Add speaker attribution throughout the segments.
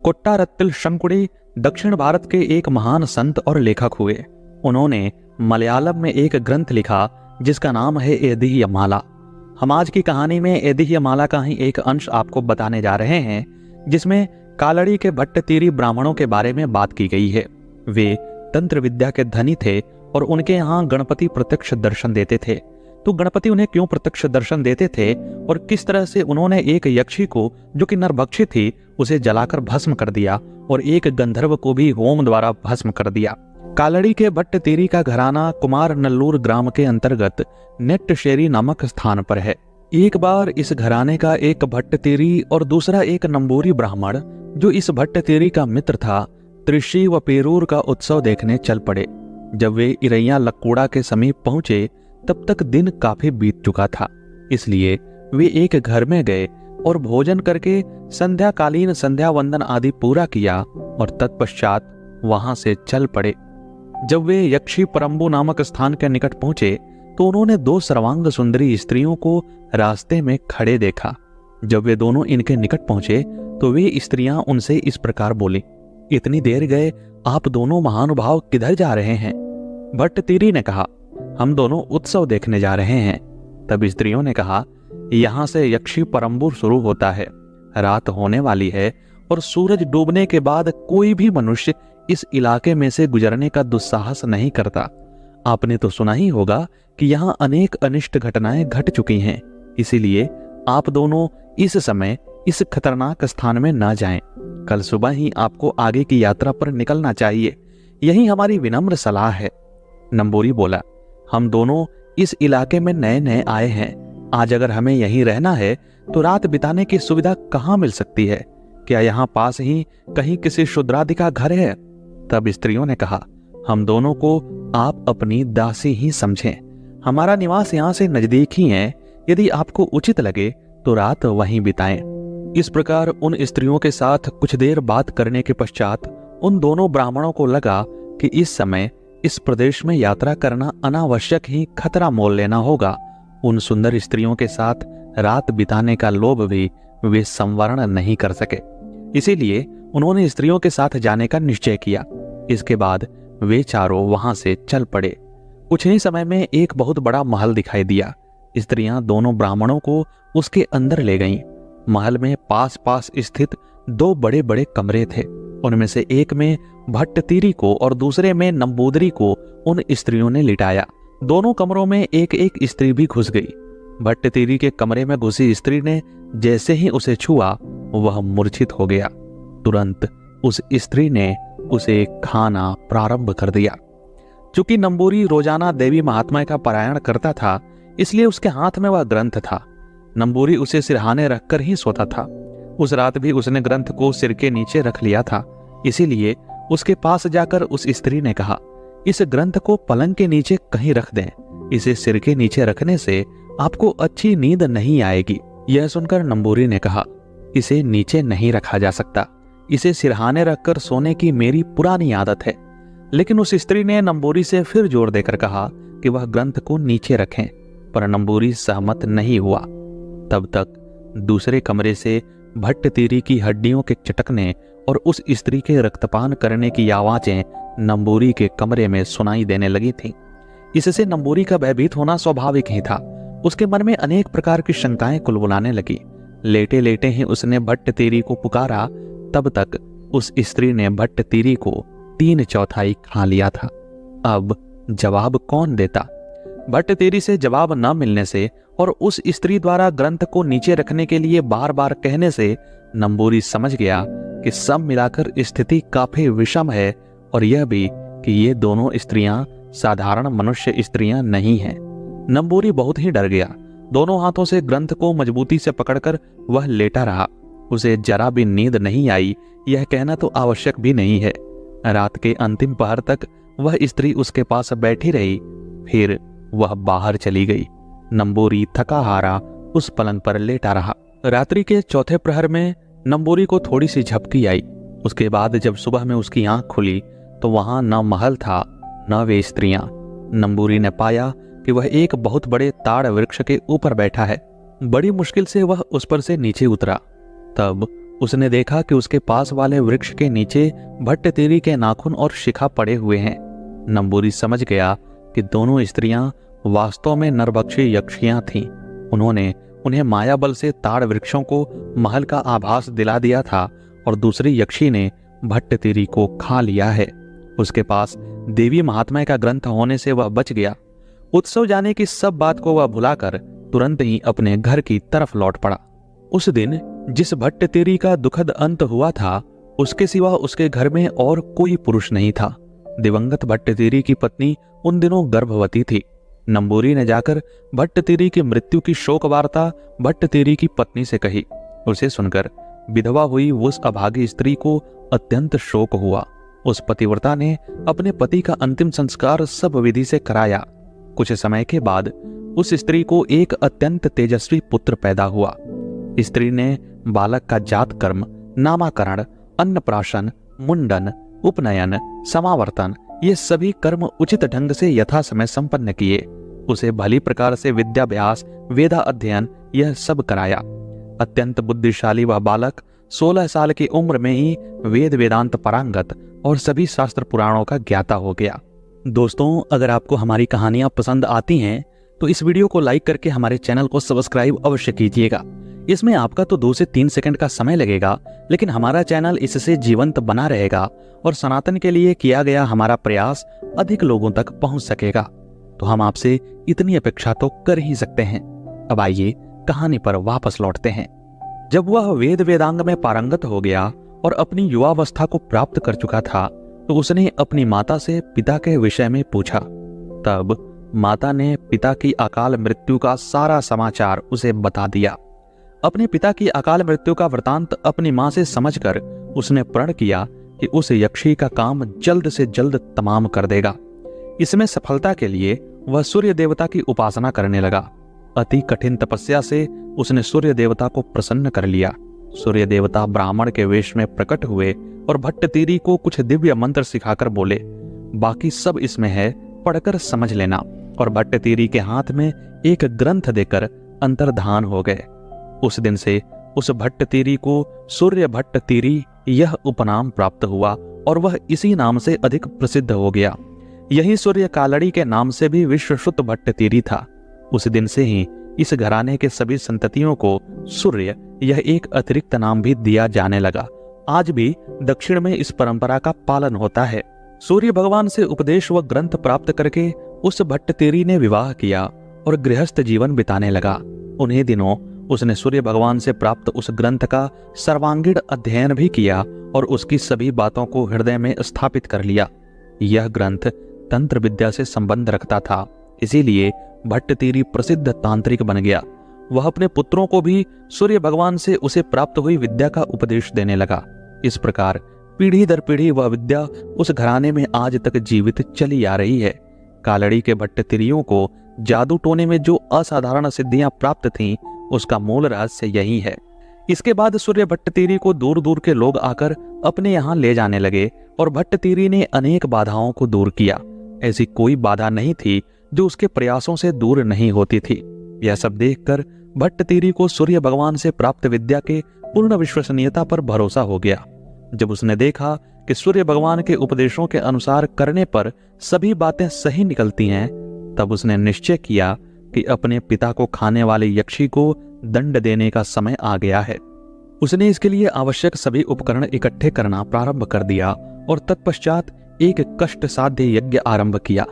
Speaker 1: कोट्टारत्तिल शंकुड़ी दक्षिण भारत के एक महान संत और लेखक हुए। उन्होंने मलयालम में एक ग्रंथ लिखा जिसका नाम है ऐतिह्यमाला। हम आज की कहानी में ऐतिह्यमाला का ही एक अंश आपको बताने जा रहे हैं, जिसमें कालड़ी के भट्टतीरी ब्राह्मणों के बारे में बात की गई है। वे तंत्र विद्या के धनी थे और उनके यहाँ गणपति प्रत्यक्ष दर्शन देते थे। तो गणपति उन्हें क्यों प्रत्यक्ष दर्शन देते थे और किस तरह से उन्होंने एक यक्षी को, जो कि नरभक्षी थी, उसे जलाकर भस्म कर दिया और एक गंधर्व को भी होम द्वारा भस्म कर दिया। कालड़ी के भट्टतीरी का घराना कुमार नल्लूर ग्राम के अंतर्गत नेट्टशेरी नामक स्थान पर है। एक बार इस घराने का एक भट्टतीरी और दूसरा एक नंबूरी ब्राह्मण, जो इस भट्टतीरी का मित्र था, त्रिशी व पेरूर का उत्सव देखने चल पड़े। जब वे इरैया लक्कूड़ा के समीप पहुंचे तब तक दिन काफी बीत चुका था, इसलिए वे एक घर में गए और भोजन करके संध्याकालीन संध्या वंदन आदि पूरा किया और तत्पश्चात वहां से चल पड़े। जब वे यक्षी परंबु नामक स्थान के निकट पहुंचे तो उन्होंने दो सर्वांग सुंदरी स्त्रियों को रास्ते में खड़े देखा। जब वे दोनों इनके निकट पहुंचे तो वे स्त्रियां उनसे इस प्रकार बोली, इतनी देर गए, आप दोनों महानुभाव किधर जा रहे हैं? भट्टतीरी ने कहा, हम दोनों उत्सव देखने जा रहे हैं। तब स्त्रियों ने कहा, यहां से यक्षी परंबुर शुरू होता है, रात होने वाली है और सूरज डूबने के बाद कोई भी मनुष्य इस इलाके में से गुजरने का दुस्साहस नहीं करता। आपने तो सुना ही होगा कि यहाँ अनेक अनिष्ट घटनाएं घट चुकी हैं, इसीलिए आप दोनों इस समय इस खतरनाक स्थान में न जाएं। कल सुबह ही आपको आगे की यात्रा पर निकलना चाहिए, यही हमारी विनम्र सलाह है। नंबूरी बोला, हम दोनों इस इलाके में नए नए आए हैं, आज अगर हमें यहीं रहना है तो रात बिताने की सुविधा कहाँ मिल सकती है? क्या यहाँ पास ही कहीं किसी शूद्रादि का घर है? तब स्त्रियों ने कहा, हम दोनों को आप अपनी दासी ही समझें, हमारा निवास यहाँ से नजदीक ही है, यदि आपको उचित लगे तो रात वहीं बिताएं। इस प्रकार उन स्त्रियों के साथ कुछ देर बात करने के पश्चात उन दोनों ब्राह्मणों को लगा कि इस समय इस प्रदेश में यात्रा करना अनावश्यक ही खतरा मोल लेना होगा। उन सुंदर स्त्रियों के साथ रात बिताने का लोभ भी वे संवरण नहीं कर सके, इसीलिए उन्होंने स्त्रियों के साथ जाने का निश्चय किया। इसके बाद वे चारों वहां से चल पड़े। कुछ ही समय में एक बहुत बड़ा महल दिखाई दिया। स्त्रियां दोनों ब्राह्मणों को उसके अंदर ले गईं। महल में पास पास स्थित दो बड़े बड़े कमरे थे। उनमें से एक में भट्टतीरी को और दूसरे में नंबूदरी को उन स्त्रियों ने लिटाया। दोनों कमरों में एक एक स्त्री भी घुस गई। भट्टतीरी के कमरे में घुसी स्त्री ने जैसे ही उसे छुआ, वह मूर्छित हो गया। तुरंत उस स्त्री ने उसे खाना प्रारंभ कर दिया। चूंकि नंबूरी रोजाना देवी महात्मा का पारायण करता था, इसलिए उसके हाथ में वह ग्रंथ था। नंबूरी उसे सिरहाने रखकर ही सोता था। उस रात भी उसने ग्रंथ को सिर के नीचे रख लिया था, इसीलिए उसके पास जाकर उस स्त्री ने कहा, इस ग्रंथ को पलंग के नीचे कहीं रख दें, इसे सिर के नीचे रखने से आपको अच्छी नींद नहीं आएगी। यह सुनकर नंबूरी ने कहा, इसे नीचे नहीं रखा जा सकता, इसे सिरहाने रखकर सोने की मेरी पुरानी आदत है। लेकिन उस स्त्री ने नंबूरी से फिर जोर देकर कहा कि वह ग्रंथ को नीचे रखें, पर नंबूरी सहमत नहीं हुआ। तब तक दूसरे कमरे से भट्टतीरी की हड्डियों के चटकने और उस स्त्री के रक्तपान करने की आवाजें नंबूरी के कमरे में सुनाई देने लगी थीं। इससे नंबूरी का भयभीत होना स्वाभाविक ही था। उसके मन में अनेक प्रकार की शंकाएं कुलबुलाने लगी। लेटे लेटे ही उसने भट्टतीरी को पुकारा। तब तक उस स्त्री ने भट्टतीरी को 3/4 खा लिया था। अब जवाब कौन देता? भट्टतीरी से जवाब न मिलने से और उस स्त्री द्वारा ग्रंथ को नीचे रखने के लिए बार बार कहने से नंबूरी समझ गया कि सब मिलाकर स्थिति काफी विषम है और यह भी कि ये दोनों स्त्रियां साधारण मनुष्य स्त्रियां नहीं हैं। नंबूरी बहुत ही डर गया। दोनों हाथों से ग्रंथ को मजबूती से पकड़कर वह लेटा रहा। उसे जरा भी नींद नहीं आई, यह कहना तो आवश्यक भी नहीं है। रात के अंतिम पहर तक वह स्त्री उसके पास बैठी रही, फिर वह बाहर चली गई। नंबूरी थका हारा उस पलंग पर लेटा रहा। रात्रि के चौथे प्रहर में नंबूरी को थोड़ी सी झपकी आई। उसके बाद जब सुबह में उसकी आंख खुली तो वहां न महल था न वे स्त्रियां। नंबूरी ने पाया कि वह एक बहुत बड़े ताड़ वृक्ष के ऊपर बैठा है। बड़ी मुश्किल से वह उस पर से नीचे उतरा। तब उसने देखा कि उसके पास वाले वृक्ष के नीचे भट्टतीरी के नाखून और शिखा पड़े हुए हैं। नंबूरी समझ गया कि दोनों स्त्रियां वास्तव में नरभक्षी यक्षियां थीं। उन्होंने उन्हें माया बल से ताड़ वृक्षों को महल का आभास दिला दिया था और दूसरी यक्षी ने भट्टतीरी को खा लिया है। उसके पास देवी महात्म्य का ग्रंथ होने से वह बच गया। उत्सव जाने की सब बात को वह भुलाकर तुरंत ही अपने घर की तरफ लौट पड़ा। उस दिन जिस भट्टतीरी का दुखद अंत हुआ था, उसके सिवा उसके घर में और कोई पुरुष नहीं था। दिवंगत भट्टतीरी की पत्नी उन दिनों गर्भवती थी। नंबूरी ने जाकर भट्टतीरी की मृत्यु की शोक वार्ता भट्टतीरी की पत्नी से कही। उसे सुनकर विधवा हुई उस अभागी स्त्री को अत्यंत शोक हुआ। उस पतिव्रता ने अपने पति का अंतिम संस्कार सब विधि से कराया। कुछ समय के बाद उस स्त्री को एक अत्यंत तेजस्वी पुत्र पैदा हुआ। स्त्री ने बालक का जात कर्म, नामाकरण, अन्नप्राशन, मुंडन, उपनयन, समावर्तन ये सभी कर्म उचित ढंग से यथा समय संपन्न किए। उसे भली प्रकार से विद्याभ्यास, वेदा अध्ययन यह सब कराया। अत्यंत बुद्धिशाली वह बालक 16 साल की उम्र में ही वेद वेदांत पारंगत और सभी शास्त्र पुराणों का ज्ञाता हो गया। दोस्तों, अगर आपको हमारी कहानियां पसंद आती हैं तो इस वीडियो को लाइक करके हमारे चैनल को सब्सक्राइब अवश्य कीजिएगा। इसमें आपका तो 2 से 3 सेकंड का समय लगेगा, लेकिन हमारा चैनल इससे जीवंत बना रहेगा और सनातन के लिए किया गया हमारा प्रयास अधिक लोगों तक पहुंच सकेगा। तो हम आपसे इतनी अपेक्षा तो कर ही सकते हैं। अब आइए कहानी पर वापस लौटते हैं। जब वह वेद वेदांग में पारंगत हो गया और अपनी युवावस्था को प्राप्त कर चुका था, तो उसने अपनी माता से पिता के विषय में पूछा। तब माता ने पिता की अकाल मृत्यु का सारा समाचार उसे बता दिया। अपने पिता की अकाल मृत्यु का वृतांत अपनी मां से समझकर उसने प्रण किया कि उस यक्षी का काम जल्द से जल्द तमाम कर देगा। इसमें सफलता के लिए वह सूर्य देवता की उपासना करने लगा। अति कठिन तपस्या से उसने सूर्य देवता को प्रसन्न कर लिया। सूर्य देवता ब्राह्मण के वेश में प्रकट हुए और भट्टतीरी को कुछ दिव्य मंत्र सिखाकर बोले, बाकी सब इसमें है, पढ़कर समझ लेना। और भट्टतीरी के हाथ में एक ग्रंथ देकर अंतर्धान हो गए। उस दिन से उस भट्टतीरी को सूर्य भट्टतीरी यह उपनाम प्राप्त हुआ और वह इसी नाम से अधिक प्रसिद्ध हो गया। यही सूर्य कालड़ी के नाम से भी विश्वश्रुत भट्टतीरी था। उस दिन से ही इस घराने के सभी संततियों को सूर्य यह एक अतिरिक्त नाम भी दिया जाने लगा। आज भी दक्षिण में इस परंपरा का पालन होता है। सूर्य भगवान से उपदेश व ग्रंथ प्राप्त करके उस भट्टतीरी ने विवाह किया और गृहस्थ जीवन बिताने लगा। उन्हीं दिनों उसने सूर्य भगवान से प्राप्त उस ग्रंथ का सर्वांगीण अध्ययन भी किया और उसकी सभी बातों को हृदय में स्थापित कर लिया। यह ग्रंथ तंत्र विद्या से संबंध रखता था, इसीलिए भट्टतीरी प्रसिद्ध तांत्रिक बन गया। वह अपने पुत्रों को भी सूर्य भगवान से उसे प्राप्त हुई विद्या का उपदेश देने लगा। इस प्रकार पीढ़ी दर पीढ़ी वह विद्या उस घराने में आज तक जीवित चली आ रही है। कालड़ी के भट्टतीरियों को जादू टोने में जो असाधारण सिद्धियां प्राप्त थीं, उसका मूल रहस्य यही है। इसके बाद सूर्य भट्टतीरी को दूर दूर के लोग आकर अपने यहाँ ले जाने लगे और भट्टतीरी ने अनेक बाधाओं को दूर किया। ऐसी कोई बाधा नहीं थी जो उसके प्रयासों से दूर नहीं होती थी। यह सब देखकर भट्टतीरी को सूर्य भगवान से प्राप्त विद्या के पूर्ण विश्वसनीयता पर भरोसा हो गया। जब उसने देखा कि सूर्य भगवान के उपदेशों के अनुसार करने पर सभी बातें सही निकलती हैं, तब उसने निश्चय किया कि अपने पिता को खाने वाले यक्षी को दंड देने का समय आ गया है। उसने इसके लिए आवश्यक सभी उपकरण इकट्ठे करना प्रारंभ कर दिया और तत्पश्चात एक कष्ट साध्य यज्ञ आरंभ किया।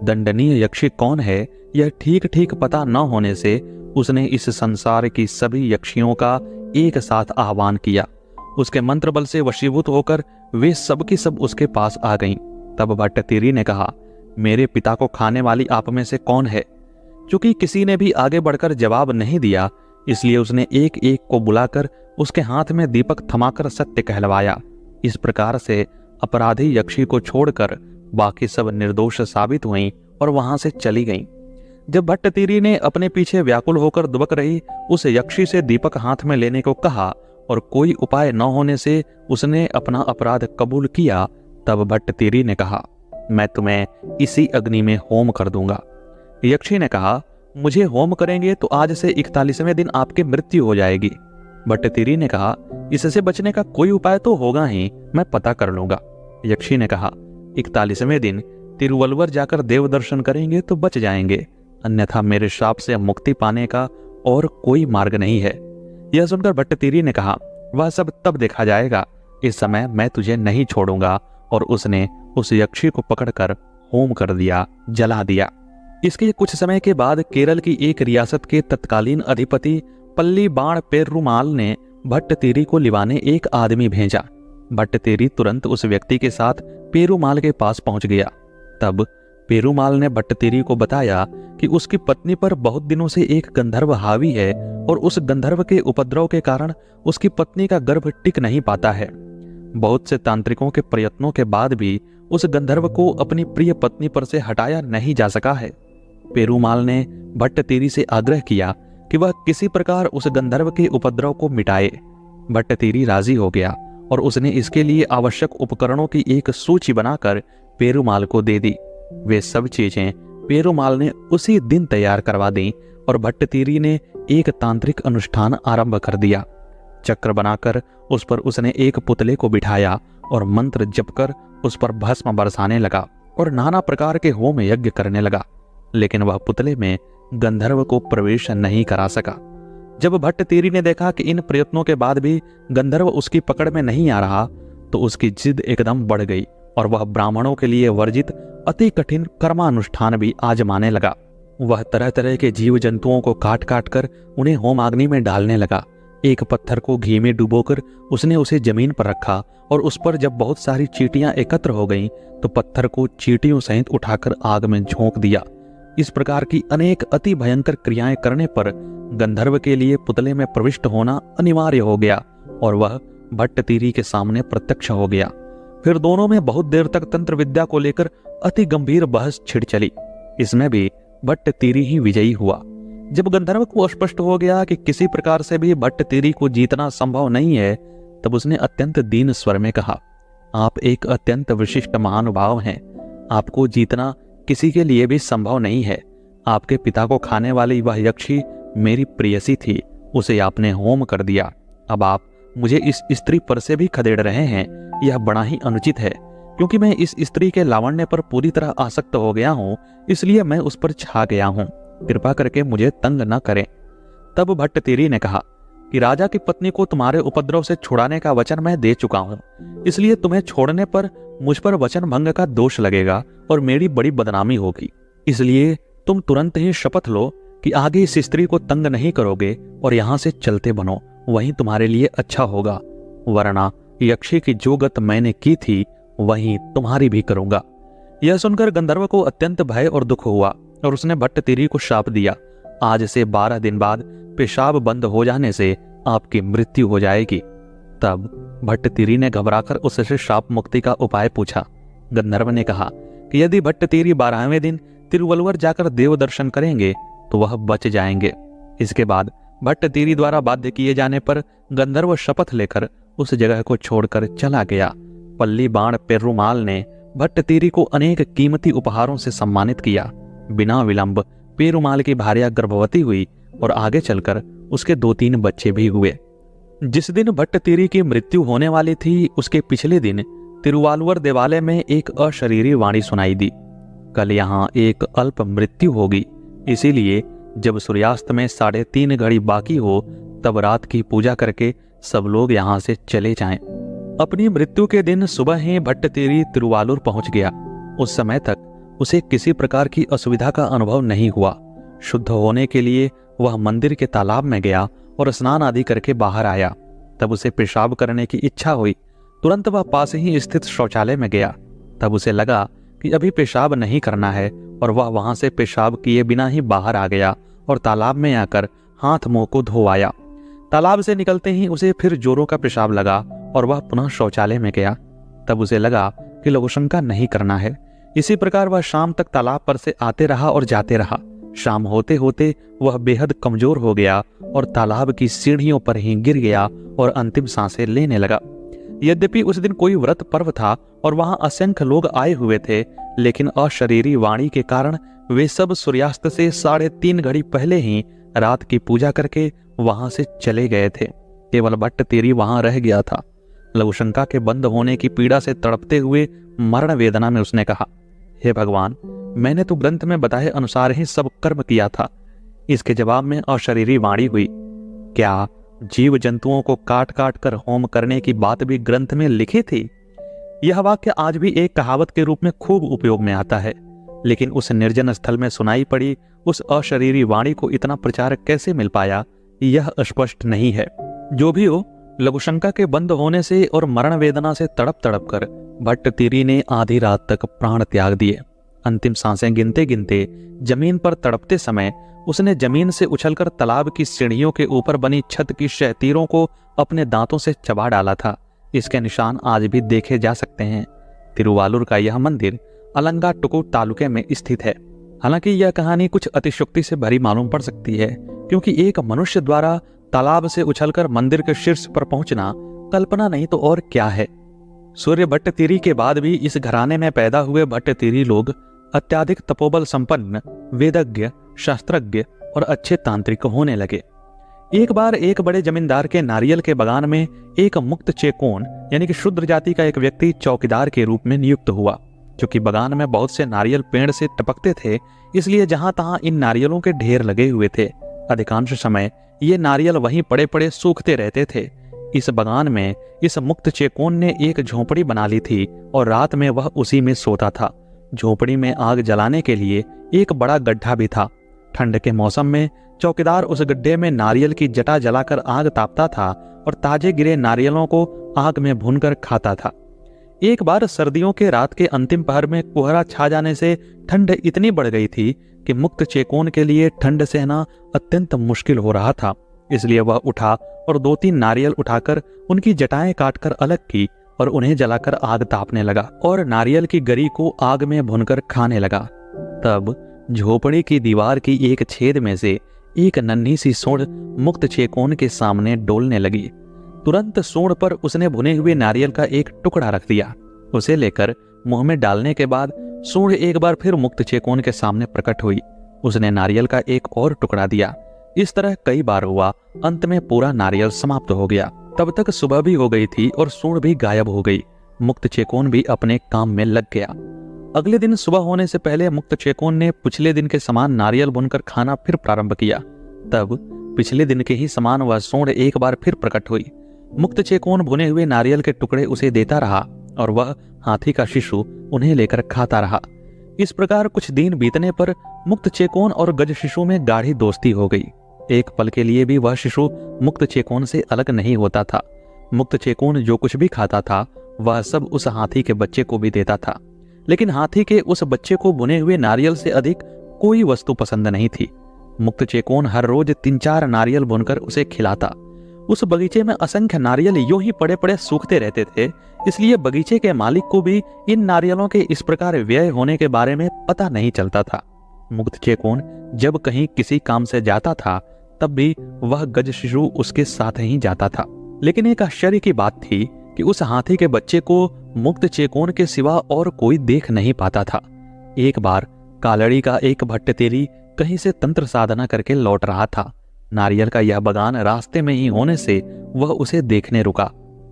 Speaker 1: दंडनीय यक्षी कौन है यह ठीक ठीक पता न होने से उसने इस संसार की सभी यक्षियों का एक साथ आह्वान किया। उसके मंत्र बल से वशीभूत होकर वे सब की सब उसके पास आ गईं। तब भट्टतीरी ने कहा, मेरे पिता को खाने वाली आप में से कौन है? चूंकि किसी ने भी आगे बढ़कर जवाब नहीं दिया, इसलिए उसने एक एक को बुलाकर उसके हाथ में दीपक थमाकर सत्य कहलवाया। इस प्रकार से अपराधी यक्षी को छोड़कर बाकी सब निर्दोष साबित हुईं और वहां से चली गईं। जब भट्टतीरी ने अपने पीछे व्याकुल होकर दुबक रही उस यक्षी से दीपक हाथ में लेने को कहा और कोई उपाय न होने से उसने अपना अपराध कबूल किया, तब भट्टतीरी ने कहा, मैं तुम्हें इसी अग्नि में होम कर दूंगा। यक्षी ने कहा, मुझे होम करेंगे तो आज से 41वें दिन आपकी मृत्यु हो जाएगी। भट्टतीरी ने कहा, इससे बचने का कोई उपाय तो होगा ही, मैं पता कर लूंगा। यक्षी ने कहा, 41वें दिन तिरुवल्वर जाकर देव दर्शन करेंगे तो बच जाएंगे, अन्यथा मेरे श्राप से मुक्ति पाने का और कोई मार्ग नहीं है। यह सुनकर भट्टतीरी ने कहा, वह सब तब देखा जाएगा, इस समय मैं तुझे नहीं छोड़ूंगा। और उसने उस यक्षी को पकड़कर होम कर दिया, जला दिया। इसके कुछ समय के बाद केरल की एक रियासत के तत्कालीन अधिपति पल्ली बाण पेरुमाल ने भट्टतीरी को लिवाने एक आदमी भेजा। भट्टतीरी तुरंत उस व्यक्ति के साथ पेरुमाल के पास पहुंच गया। तब पेरुमाल ने भट्टतीरी को बताया कि उसकी पत्नी पर बहुत दिनों से एक गंधर्व हावी है और उस गंधर्व के उपद्रव के कारण उसकी पत्नी का गर्भ टिक नहीं पाता है। बहुत से तांत्रिकों के प्रयत्नों के बाद भी उस गंधर्व को अपनी प्रिय पत्नी पर से हटाया नहीं जा सका है। पेरुमाल ने भट्टतीरी से आग्रह किया कि वह किसी प्रकार उस गंधर्व के उपद्रव को मिटाए। भट्टतीरी राजी हो गया और उसने इसके लिए आवश्यक उपकरणों की एक सूची बनाकर पेरुमाल को दे दी। वे सब चीजें पेरुमाल ने उसी दिन तैयार करवा दी और भट्टतीरी ने एक तांत्रिक अनुष्ठान आरंभ कर दिया। चक्र बनाकर उस पर उसने एक पुतले को बिठाया और मंत्र जपकर उस पर भस्म बरसाने लगा और नाना प्रकार के होम यज्ञ करने लगा, लेकिन वह पुतले में गंधर्व को प्रवेश नहीं करा सका। जब भट्टतीरी ने देखा कि इन प्रयत्नों के बाद भी गंधर्व उसकी पकड़ में नहीं आ रहा, तो उसकी जिद एकदम बढ़ गई और वह ब्राह्मणों के लिए वर्जित अति कठिन कर्मानुष्ठान भी आजमाने लगा। वह तरह तरह के जीव जंतुओं को काट काट कर उन्हें होमाग्नि में डालने लगा। एक पत्थर को घी में डुबोकर उसने उसे जमीन पर रखा और उस पर जब बहुत सारी चींटियां एकत्र हो गईं, तो पत्थर को चींटियों सहित उठाकर आग में झोंक दिया। इस प्रकार की अनेक अति भयंकर क्रियाएं करने पर गंधर्व के लिए पुतले में प्रविष्ट होना अनिवार्य हो गया और वह भट्टतीरी के सामने प्रत्यक्ष हो गया। फिर दोनों में बहुत देर तक तंत्र विद्या को लेकर अति गंभीर बहस छिड़ चली। इसमें भी भट्टतीरी ही विजयी हुआ। जब गंधर्व को स्पष्ट हो गया कि किसी प्रकार से भी भट्टतीरी को जीतना संभव नहीं है, तब उसने अत्यंत दीन स्वर में कहा, आप एक अत्यंत विशिष्ट महानुभाव हैं, आपको जीतना किसी के लिए भी संभव नहीं है। आपके पिता को खाने वाली वह यक्षी मेरी प्रेयसी थी, उसे आपने होम कर दिया। अब आप मुझे इस स्त्री पर से भी खदेड़ रहे हैं, यह बड़ा ही अनुचित है, क्योंकि मैं इस स्त्री के लावण्य पर पूरी तरह आसक्त हो गया हूं, इसलिए मैं उस पर छा गया हूं। कृपा करके मुझे तंग न करें। तब भट्टतीरी ने कहा कि राजा की पत्नी को तुम्हारे उपद्रव से छुड़ाने का वचन मैं दे चुका हूं, इसलिए तुम्हें छोड़ने पर मुझ पर वचन भंग का दोष लगेगा और मेरी बड़ी बदनामी होगी। इसलिए तुम तुरंत ही शपथ लो कि आगे इस स्त्री को तंग नहीं करोगे और यहां से चलते बनो, वहीं तुम्हारे लिए अच्छा होगा, वरना यक्षी की जो गत मैंने की थी वहीं तुम्हारी भी करूंगा। यह सुनकर गंधर्व को अत्यंत भय और दुख हुआ और उसने भट्टतीरी को शाप दिया, आज से 12 दिन बाद पेशाब बंद हो जाने से आपकी मृत्यु हो जाएगी। तब भट्टतीरी ने घबराकर उससे शाप मुक्ति का उपाय पूछा। गंधर्व ने कहा कि यदि भट्टतीरी 12वें दिन तिरुवल्वर जाकर देव दर्शन करेंगे तो वह बच जाएंगे। इसके बाद भट्टतीरी द्वारा बाध्य किए जाने पर गंधर्व शपथ लेकर उस जगह को छोड़कर चला गया। पल्ली बाण पेरुमाल ने भट्टतीरी को अनेक कीमती उपहारों से सम्मानित किया। बिना विलंब पेरुमाल की भार्या गर्भवती हुई और आगे चलकर उसके 2-3 बच्चे भी हुए। जिस दिन भट्टतीरी की मृत्यु होने वाली थी, उसके पिछले दिन तिरुवालुवर देवालय में एक अशरीरी वाणी सुनाई दी, कल यहाँ एक अल्प मृत्यु होगी, इसीलिए जब सूर्यास्त में 3:30 घड़ी बाकी हो तब रात की पूजा करके सब लोग यहाँ से चले जाएं। अपनी मृत्यु के दिन सुबह ही भट्टतीरी तिरुवालुर पहुंच गया। उस समय तक उसे किसी प्रकार की असुविधा का अनुभव नहीं हुआ। शुद्ध होने के लिए वह मंदिर के तालाब में गया और स्नान आदि करके बाहर आया। तब उसे पेशाब करने की इच्छा हुई। तुरंत वह पास ही स्थित शौचालय में गया। तब उसे लगा कि अभी पेशाब नहीं करना है और वह वहां से पेशाब किए बिना ही बाहर आ गया और तालाब में आकर हाथ मुंह को धोवाया। तालाब से निकलते ही उसे फिर जोरों का पेशाब लगा और वह पुनः शौचालय में गया। तब उसे लगा कि लघुशंका नहीं करना है। इसी प्रकार वह शाम तक तालाब पर से आते रहा और जाते रहा। शाम होते होते वह बेहद कमजोर हो गया और तालाब की सीढ़ियों पर ही गिर गया और अंतिम सांसें लेने लगा। यद्यपि उस दिन कोई व्रत पर्व था और वहां असंख्य लोग आए हुए थे, लेकिन अशरीरी वाणी के कारण वे सब सूर्यास्त से 3:30 घड़ी पहले ही रात की पूजा करके वहां से चले गए थे। केवल भट्टतीरी वहां रह गया था। लघुशंका के बंद होने की पीड़ा से तड़पते हुए मरण वेदना में उसने कहा, हे भगवान, मैंने तो ग्रंथ में बताए अनुसार ही सब कर्म किया था। इसके जवाब में अशरीरी वाणी हुई, क्या जीव जंतुओं को काट काट कर होम करने की बात भी ग्रंथ में लिखी थी? यह वाक्य आज भी एक कहावत के रूप में खूब उपयोग में आता है, लेकिन उस निर्जन स्थल में सुनाई पड़ी उस अशरीरी वाणी को इतना प्रचार कैसे मिल पाया, यह स्पष्ट नहीं है। जो भी हो, लघुशंका के बंद होने से और मरण वेदना से तड़प तड़प कर भट्टतीरी ने आधी रात तक प्राण त्याग दिए। अंतिम सांसें गिनते गिनते जमीन पर तड़पते समय उसने जमीन से उछलकर तालाब की सीढ़ियों के ऊपर बनी छत की शहतीरों को अपने दांतों से चबा डाला था। इसके निशान आज भी देखे जा सकते हैं। तिरुवालुर का यह मंदिर अलंगाटुकु तालुके में स्थित है। हालांकि यह कहानी कुछ अतिशयोक्ति से भरी मालूम पड़ सकती है, क्योंकि एक मनुष्य द्वारा तालाब से उछलकर मंदिर के शीर्ष पर पहुंचना कल्पना नहीं तो और क्या है। सूर्य भट्टतीरी के बाद भी इस घराने में पैदा हुए भट्टतीरी लोग अत्याधिक तपोबल संपन्न, वेदज्ञ, शास्त्रज्ञ और अच्छे तांत्रिक होने लगे। एक बार एक बड़े जमींदार के नारियल के बगान में एक मुक्त चेकोन यानी कि शूद्र जाति का एक व्यक्ति चौकीदार के रूप में नियुक्त हुआ। क्योंकि बगान में बहुत से नारियल पेड़ से टपकते थे, इसलिए जहां तहां इन नारियलों के ढेर लगे हुए थे। अधिकांश समय ये नारियल वहीं पड़े पड़े सूखते रहते थे। इस बगान में इस मुक्त चेकोन ने एक झोपड़ी बना ली थी और रात में वह उसी में सोता था। झोपड़ी में आग जलाने के लिए एक बड़ा गड्ढा भी था। ठंड के मौसम में चौकीदार उस गड्ढे में नारियल की जटा जलाकर आग तापता था और ताजे गिरे नारियलों को आग में भूनकर खाता था। एक बार सर्दियों के रात के अंतिम पहर में कोहरा छा जाने से ठंड इतनी बढ़ गई थी कि मुक्त चेकोन के लिए ठंड सहना अत्यंत मुश्किल हो रहा था। इसलिए वह उठा और 2-3 नारियल उठाकर उनकी जटाएं काटकर अलग की और उन्हें जलाकर आग तापने लगा और नारियल की गरी को आग में भूनकर खाने लगा। तब झोपड़ी की दीवार की एक छेद में से एक नन्ही सी सूंड मुक्त चेकोन के सामने डोलने लगी। तुरंत सूंड पर उसने भुने हुए नारियल का एक टुकड़ा रख दिया। उसे लेकर मुंह में डालने के बाद सूंड एक बार फिर मुक्त चेकोन के सामने प्रकट हुई। उसने नारियल का एक और टुकड़ा दिया। इस तरह कई बार हुआ। अंत में पूरा नारियल समाप्त हो गया। तब तक सुबह भी हो गई थी और सूंड भी गायब हो गई। मुक्त चेकोन भी अपने काम में लग गया। अगले दिन सुबह होने से पहले मुक्त चेकोन ने पिछले दिन के समान नारियल भुनकर खाना फिर प्रारंभ किया। तब पिछले दिन के ही समान वह सूंड एक बार फिर प्रकट हुई। मुक्त चेकोन भुने हुए नारियल के टुकड़े उसे देता रहा और वह हाथी का शिशु उन्हें लेकर खाता रहा। इस प्रकार कुछ दिन बीतने पर मुक्त चेकोन और गज शिशु में गाढ़ी दोस्ती हो गई। एक पल के लिए भी वह शिशु मुक्त चेकोन से अलग नहीं होता था। मुक्त चेकोन जो कुछ भी खाता था वह सब उस हाथी के बच्चे को भी देता था, लेकिन हाथी के उस बच्चे को भुने हुए नारियल से अधिक कोई वस्तु पसंद नहीं थी। मुक्त चेकोन हर रोज 3-4 नारियल भुनकर उसे खिलाता। उस बगीचे में असंख्य नारियल यूं ही पड़े पड़े सूखते रहते थे, इसलिए बगीचे के मालिक को भी इन नारियलों के इस प्रकार व्यय होने के बारे में पता नहीं चलता था। मुक्त चेकोन जब कहीं किसी काम से जाता था तब भी वह गज शिशु उसके साथ ही जाता था। लेकिन एक आश्चर्य की बात थी कि उस हाथी के बच्चे को मुक्त चेकोन के सिवा और कोई देख नहीं पाता था। एक बार कालड़ी का एक भट्टतेरी कहीं से तंत्र साधना करके लौट रहा था। नारियल का यह बगान रास्ते में ही होने से वह उसे देखने रुका।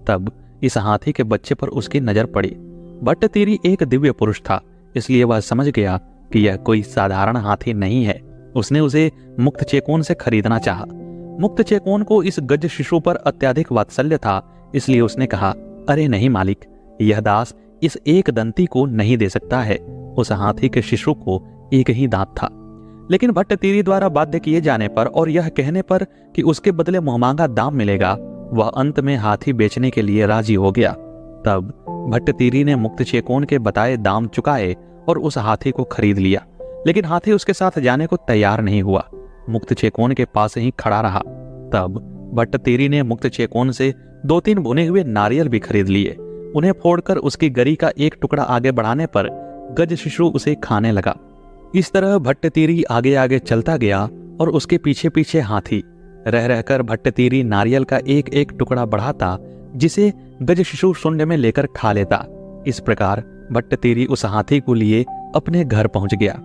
Speaker 1: तब इस हाथी के बच्चे पर उसकी नजर पड़ी। भट्टतेरी एक दिव्य पुरुष था, इसलिए वह समझ गया कि यह कोई साधारण हाथी नहीं है। उसने उसे मुक्त चेकोन से खरीदना चाहा। मुक्त चेकोन को इस गज शिशु पर अत्याधिक वात्सल्य था, इसलिए उसने कहा, अरे नहीं मालिक, यह दास इस एक दंती को नहीं दे सकता है। उस हाथी के शिशु को एक ही दांत था। लेकिन भट्टतीरी द्वारा बाध्य किए जाने पर और यह कहने पर कि उसके बदले मुहमांगा दाम मिलेगा, वह अंत में हाथी बेचने के लिए राजी हो गया। तब भट्टतीरी ने मुक्त चेकोन के बताए दाम चुकाए और उस हाथी को खरीद लिया। लेकिन हाथी उसके साथ जाने को तैयार नहीं हुआ, मुक्त चेकोन के पास ही खड़ा रहा। तब भट्टतीरी ने मुक्त चेकोन से 2-3 भुने हुए नारियल भी खरीद लिए। उन्हें फोड़कर उसकी गरी का एक टुकड़ा आगे बढ़ाने पर गज शिशु उसे खाने लगा। इस तरह भट्टतीरी आगे आगे चलता गया और उसके पीछे पीछे हाथी। रह रहकर भट्टतीरी नारियल का एक एक टुकड़ा बढ़ाता, जिसे गज शिशु शून्य में लेकर खा लेता। इस प्रकार भट्टतीरी उस हाथी को लिए अपने घर पहुंच गया।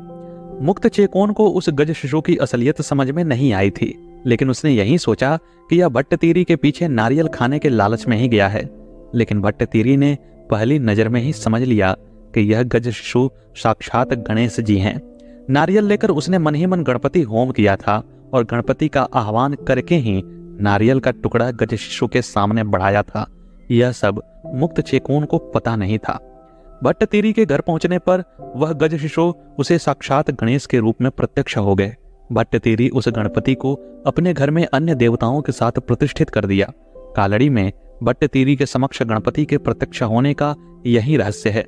Speaker 1: मुक्त चेकोन को उस गज शिशु की असलियत समझ में नहीं आई थी। लेकिन उसने यही सोचा कि यह भट्टतीरी के पीछे नारियल खाने के लालच में ही गया है। लेकिन भट्टतीरी ने पहली नजर में ही समझ लिया कि यह गज शिशु साक्षात गणेश जी हैं। नारियल लेकर उसने मन ही मन गणपति होम किया था और गणपति का आह्वान करके ही नारियल का टुकड़ा गज शिशु के सामने बढ़ाया था। यह सब मुक्त चेकोन को पता नहीं था। भट्टतीरी के घर पहुंचने पर वह गज शिशु उसे साक्षात गणेश के रूप में प्रत्यक्ष हो गए। भट्टतीरी उस गणपति को अपने घर में अन्य देवताओं के साथ प्रतिष्ठित कर दिया। कालड़ी में भट्टतीरी के समक्ष गणपति के प्रत्यक्ष होने का यही रहस्य है।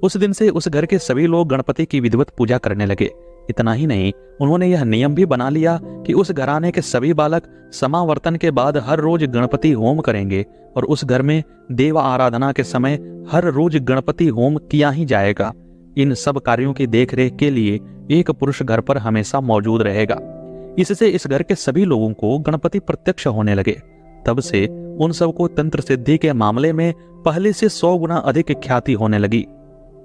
Speaker 1: उस दिन से उस घर के सभी लोग गणपति की विधिवत पूजा करने लगे। इतना ही नहीं, उन्होंने यह नियम भी बना लिया कि उस घराने के सभी बालक समावर्तन के बाद हर रोज गणपति होम करेंगे और उस घर में देव आराधना के समय हर रोज गणपति होम किया ही जाएगा। इन सब कार्यों की देखरेख के लिए एक पुरुष घर पर हमेशा मौजूद रहेगा। इससे इस घर के सभी लोगों को गणपति प्रत्यक्ष होने लगे। तब से उन सबको तंत्र सिद्धि के मामले में पहले से 100 गुना अधिक ख्याति होने लगी।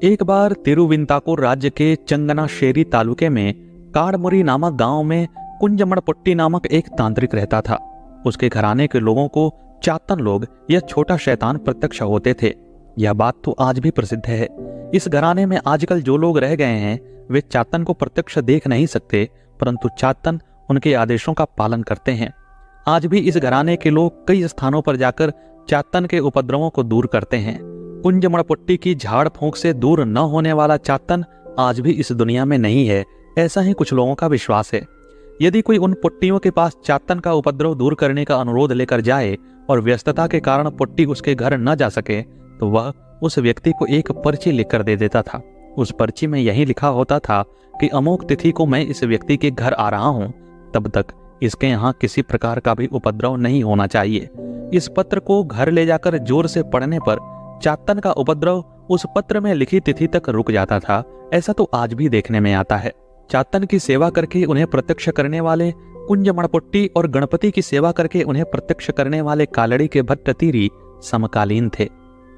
Speaker 1: एक बार तिरुविंतापुर राज्य के चंगनाशेरी तालुके में काड़मुरी नामक गांव में कुंजमणपट्टी नामक एक तांत्रिक रहता था। उसके घराने के लोगों को चातन लोग या छोटा शैतान प्रत्यक्ष होते थे। यह बात तो आज भी प्रसिद्ध है। इस घराने में आजकल जो लोग रह गए हैं वे चातन को प्रत्यक्ष देख नहीं सकते, परंतु चातन उनके आदेशों का पालन करते हैं। आज भी इस घराने के लोग कई स्थानों पर जाकर चातन के उपद्रवों को दूर करते हैं। कुंजमणपट्टी की झाड़ फूंक से दूर न होने वाला चातन आज भी इस दुनिया में नहीं है, ऐसा ही कुछ लोगों का विश्वास है। यदि कोई उन पुट्टियों के पास चातन का उपद्रव दूर करने का अनुरोध लेकर जाए और व्यस्तता के कारण पुट्टी उसके घर न जा सके तो वह उस व्यक्ति को एक पर्ची लिखकर दे देता था। उस पर्ची में यही लिखा होता था कि अमोक तिथि को मैं इस व्यक्ति के घर आ रहा हूं, तब तक इसके यहाँ किसी प्रकार का भी उपद्रव नहीं होना चाहिए। इस पत्र को घर ले जाकर जोर से पढ़ने पर चातन का उपद्रव उस पत्र में लिखी तिथि तक रुक जाता था। ऐसा तो आज भी देखने में आता है। चातन की सेवा करके उन्हें प्रत्यक्ष करने वाले कुंजमणपट्टी और गणपति की सेवा करके उन्हें प्रत्यक्ष करने वाले कालड़ी के भट्टतीरी समकालीन थे।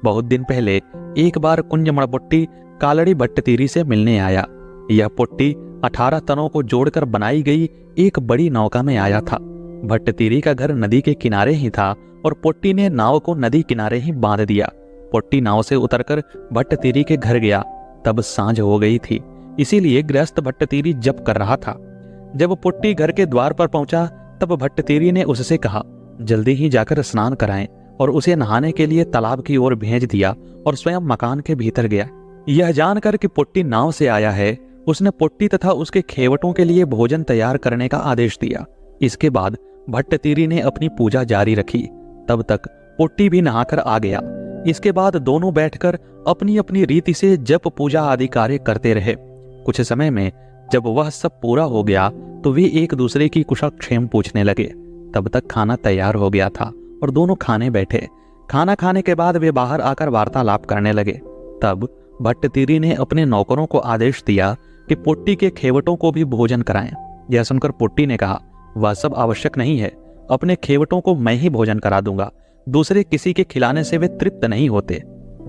Speaker 1: बहुत दिन पहले एक बार कुंजमणपट्टी कालड़ी भट्टतीरी से मिलने आया। यह पुट्टी 18 तनों को जोड़कर बनाई गई एक बड़ी नौका में आया था। भट्टतीरी का घर नदी के किनारे ही था और पुट्टी ने नाव को नदी किनारे ही बांध दिया। पुट्टी नाव से उतरकर भट्टतीरी के घर गया। तब सांझ हो गई थी, इसीलिए गृहस्थ भट्टतीरी जप कर रहा था। जब पुट्टी घर के द्वार पर पहुंचा तब भट्टतीरी ने उससे कहा जल्दी ही जाकर स्नान कराएं और उसे नहाने के लिए तालाब की ओर भेज दिया और स्वयं मकान के भीतर गया। यह जानकर कि पुट्टी नाव से आया है, उसने पुट्टी तथा उसके खेवटों के लिए भोजन तैयार करने का आदेश दिया। इसके बाद भट्टतीरी ने अपनी पूजा जारी रखी। तब तक पुट्टी भी नहाकर आ गया। इसके बाद दोनों बैठकर अपनी अपनी रीति से जप पूजा आदि कार्य करते रहे। कुछ समय में जब वह सब पूरा हो गया तो वे एक दूसरे की कुशल क्षेम पूछने लगे। तब तक खाना तैयार हो गया था और दोनों खाने बैठे। खाना खाने के बाद वे बाहर आकर वार्तालाप करने लगे। तब भट्टतीरी ने अपने नौकरों को आदेश दिया कि पुट्टी के खेवटों को भी भोजन कराएं। यह सुनकर पुट्टी ने कहा वह सब आवश्यक नहीं है, अपने खेवटों को मैं ही भोजन करा दूंगा, दूसरे किसी के खिलाने से वे तृप्त नहीं होते।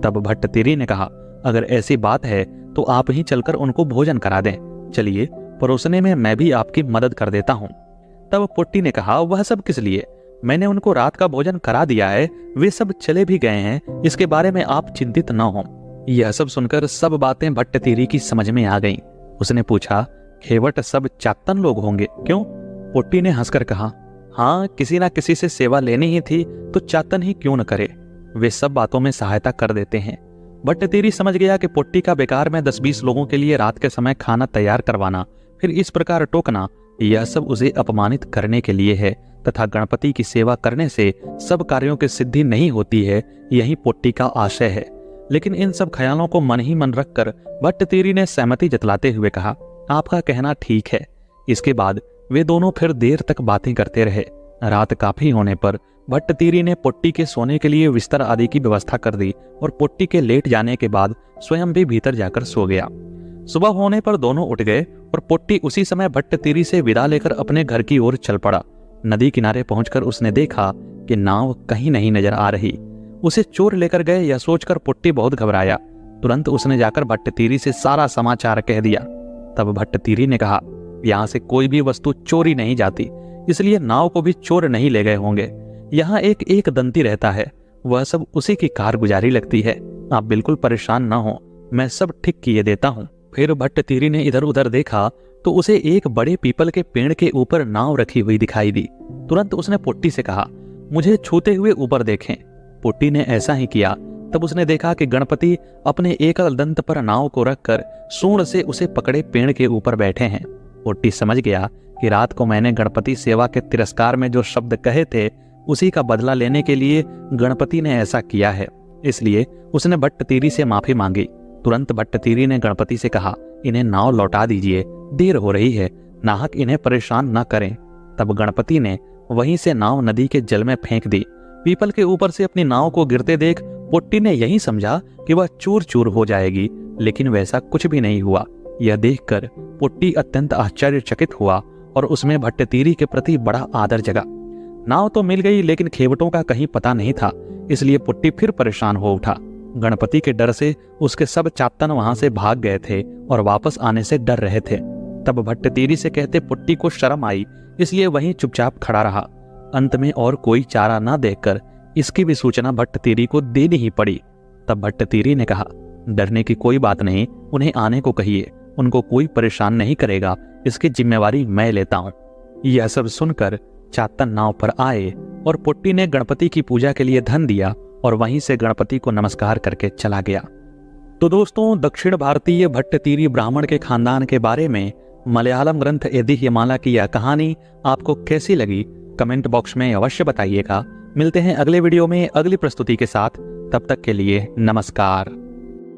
Speaker 1: तब भट्टतीरी ने कहा अगर ऐसी बात है तो आप ही चलकर उनको भोजन करा दें। चलिए, परोसने में मैं भी आपकी मदद कर देता हूँ। तब पुट्टी ने कहा वह सब किस लिए, मैंने उनको रात का भोजन करा दिया है, वे सब चले भी गए हैं, इसके बारे में आप चिंतित न हो। यह सब सुनकर सब बातें भट्टतीरी की समझ में आ गईं। उसने पूछा खेवट सब चातन लोग होंगे क्यों? पुट्टी ने हंसकर कहा हाँ, किसी ना किसी से सेवा लेनी ही थी तो चातन ही क्यों न करे, वे सब बातों में सहायता कर देते हैं। भट्टतीरी समझ गया कि पुट्टी का बेकार में 10-20 लोगों के लिए रात के समय खाना तैयार करवाना, फिर इस प्रकार टोकना, यह सब उसे अपमानित करने के लिए है तथा गणपति की सेवा करने से सब कार्यों की सिद्धि नहीं होती है, यही पुट्टी का आशय है। लेकिन इन सब ख्यालों को मन ही मन रखकर भट्टतीरी ने सहमति जतलाते हुए कहा आपका कहना ठीक है। इसके बाद वे दोनों फिर देर तक बातें करते रहे। रात काफी होने पर भट्टतीरी ने पुट्टी के सोने के लिए बिस्तर आदि की व्यवस्था कर दी और पुट्टी के लेट जाने के बाद स्वयं भी भीतर जाकर सो गया। सुबह होने पर दोनों उठ गए और पुट्टी उसी समय भट्टतीरी से विदा लेकर अपने घर की ओर चल पड़ा। नदी किनारे पहुंचकर उसने देखा कि नाव कहीं नहीं नजर आ रही। उसे चोर लेकर गए यह सोचकर पुट्टी बहुत घबराया। तुरंत उसने जाकर भट्टतीरी से सारा समाचार कह दिया। तब भट्टतीरी ने कहा यहाँ से कोई भी वस्तु चोरी नहीं जाती, इसलिए नाव को भी चोर नहीं ले गए होंगे। यहाँ एक दंती रहता है, वह सब उसी की कारगुजारी लगती है। आप बिल्कुल परेशान ना हो, मैं सब ठीक किए देता हूँ। फिर भट्टतीरी ने इधर उधर देखा तो उसे एक बड़े पीपल के पेड़ के ऊपर नाव रखी हुई दिखाई दी। तुरंत उसने पुट्टी से कहा, मुझे छूते हुए ऊपर देखें। पुट्टी ने ऐसा ही किया। तब उसने देखा कि गणपति अपने एकल दंत पर नाव को रखकर सूंड से उसे पकड़े पेड़ के ऊपर बैठे हैं। पुट्टी समझ गया कि रात को मैंने गणपति सेवा के तिरस्कार में जो शब्द कहे थे, उसी का बदला लेने के लिए गणपति ने ऐसा किया है। इसलिए उसने भट्टतीरी से माफी मांगी। तुरंत भट्टतीरी ने गणपति से कहा, इन्हें नाव लौटा दीजिए, देर हो रही है, नाहक इन्हें परेशान न करें। तब गणपति ने वहीं से नाव नदी के जल में फेंक दी। पीपल के ऊपर से अपनी नाव को गिरते देख पुट्टी ने यही समझा कि वह चूर चूर हो जाएगी, लेकिन वैसा कुछ भी नहीं हुआ। यह देखकर पुट्टी अत्यंत आश्चर्यचकित हुआ और उसमें भट्टतीरी के प्रति बड़ा आदर जगा। नाव तो मिल गई, लेकिन खेवटों का कहीं पता नहीं था, इसलिए पुट्टी फिर परेशान हो उठा। गणपति के डर से उसके सब चातन वहां से भाग गए थे और वापस आने से डर रहे थे। तब भट्टतीरी से कहते पुट्टी को शर्म आई, इसलिए वहीं चुपचाप खड़ा रहा। अंत में और कोई चारा न देखकर इसकी भी सूचना भट्टतीरी को देनी ही पड़ी। तब भट्टतीरी ने कहा, डरने की कोई बात नहीं, उन्हें आने को कहिए, उनको कोई परेशान नहीं करेगा, इसकी जिम्मेवारी मैं लेता हूँ। यह सब सुनकर चातन नाव पर आए और पुट्टी ने गणपति की पूजा के लिए धन दिया और वहीं से गणपति को नमस्कार करके चला गया। तो दोस्तों, दक्षिण भारतीय भट्टतीरी ब्राह्मण के खानदान के बारे में मलयालम ग्रंथ ऐतिह्यमाला की यह कहानी आपको कैसी लगी, कमेंट बॉक्स में अवश्य बताइएगा। मिलते हैं अगले वीडियो में अगली प्रस्तुति के साथ। तब तक के लिए नमस्कार।